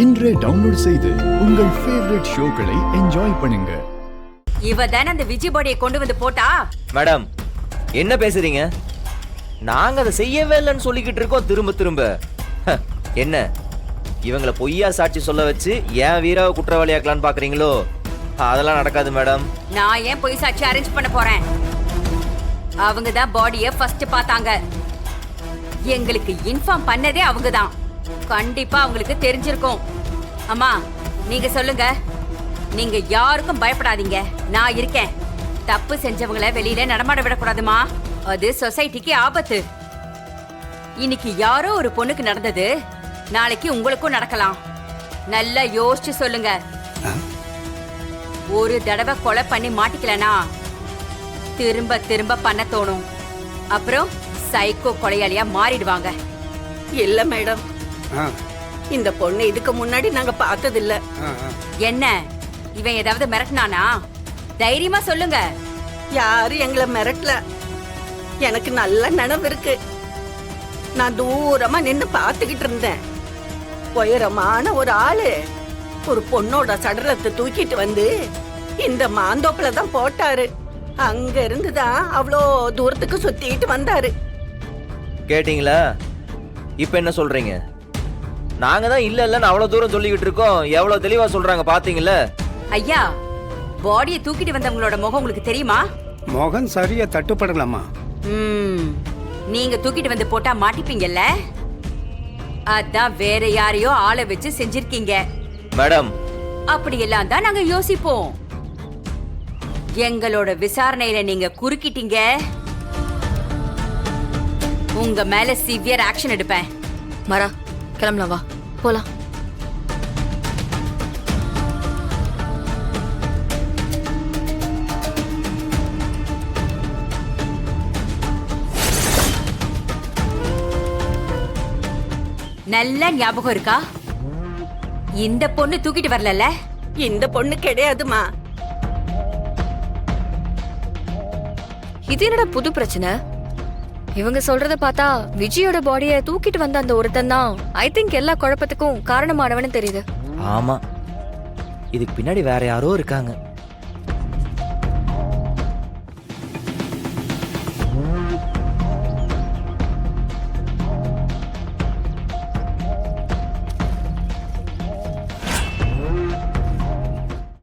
இன்றே டவுன்லோட் செய்து உங்கள் ஃபேவரட் ஷோக்களை என்ஜாய் பண்ணுங்க. இவ தான அந்த விஜய் பாடியை கொண்டு வந்து போட்டா. மேடம் என்ன பேசுறீங்க? நாங்க அதை செய்யவே இல்லைன்னு சொல்லிக்கிட்டு இருக்கோம் திரும்ப திரும்ப. என்ன இவங்கள பொய்யா சாட்சி சொல்ல வச்சு ஏன் வீராவை குற்றவாளியாக்கலான்னு பாக்குறீங்களோ? அதெல்லாம் நடக்காது மேடம். நான் ஏன் பொய் சாட்சி அரேஞ்ச் பண்ண போறேன்? அவங்க தான் பாடியை ஃபர்ஸ்ட் பார்த்தாங்க. எங்களுக்கு இன்ஃபார்ம் பண்ணதே அவங்க தான். கண்டிப்பா அவங்களுக்கு தெரிஞ்சிருக்கும். அம்மா நீங்க சொல்லுங்க. நீங்க யாருக்கும் பயப்படாதீங்க, நான் இருக்கேன். தப்பு செஞ்சவங்கள வெளியில நடமாட விடக்கூடாதுமா, அது சொசைட்டிக்கு ஆபத்து. இன்னைக்கு யாரோ ஒரு பொண்ணுக்கு நடந்தது, நாளைக்கு உங்களுக்கும் நடக்கலாம். நல்லா யோசிச்சு சொல்லுங்க. ஒரு தடவை கொலை பண்ணி மாட்டிக்கலனா திரும்ப திரும்ப பண்ண தோணும். அப்புறம் சைக்கோ கொலையாளியா மாறிடுவாங்க. இல்ல மேடம், இந்த பொண்ணு இதுக்கு முன்னாடி நாங்க பார்த்தது இல்ல. என்ன இவன் ஏதாவது மிரட்டினானா? தைரியமா சொல்லுங்க. யாரும் எங்களை மிரட்டல. எனக்கு நல்ல நினைவு இருக்கு. நான் தூரமா நின்னு பாத்துக்கிட்டு இருந்தேன். உயரமான ஒரு ஆளு ஒரு பொண்ணோட சடலத்தை தூக்கிட்டு வந்து இந்த மாந்தோப்புல தான் போட்டாரு. அங்க இருந்துதான் அவ்வளோ தூரத்துக்கு சுத்திட்டு வந்தாரு. கேட்டீங்களா? இப்ப என்ன சொல்றீங்க? நாங்க தான் இல்ல இல்லன்னு அவ்வளவு தூரம் சொல்லிக்கிட்டு இருக்கோம். எவ்வளவு தெளிவா சொல்றாங்க பாத்தீங்களா? ஐயா, பாடியை தூக்கிட்டு வந்தவங்களோட முகம் உங்களுக்கு தெரியுமா? முகம் சரியா தட்டுப்படலாமா? நீங்க தூக்கிட்டு வந்து போட்டா மாட்டிப்பீங்கல்ல, அதான் வேற யாரையோ ஆளை வச்சு செஞ்சிருக்கீங்க மேடம். அப்படியெல்லாம் தான் நாங்க யோசிப்போம். எங்களோட விசாரணையில நீங்க குறுக்கிட்டீங்க, உங்க மேல சிவியர் ஆக்ஷன் எடுப்பேன். மரா கிளம்பலாம், வா போலாம். நல்ல ஞாபகம் இருக்கா? இந்த பொண்ணு தூக்கிட்டு வரல. இந்த பொண்ணு கிடையாதுமா. இது என்னடா புது பிரச்சனை? இவங்க சொல்றத பார்த்தா விஜயோட பாடியை தூக்கிட்டு வந்த அந்த ஒருத்தன் தான் ஐ திங்க் எல்லா குழப்பத்துக்கும் காரணமானவன்னு தெரியுது. ஆமா, இதுக்கு பின்னாடி வேற யாரோ இருக்காங்க.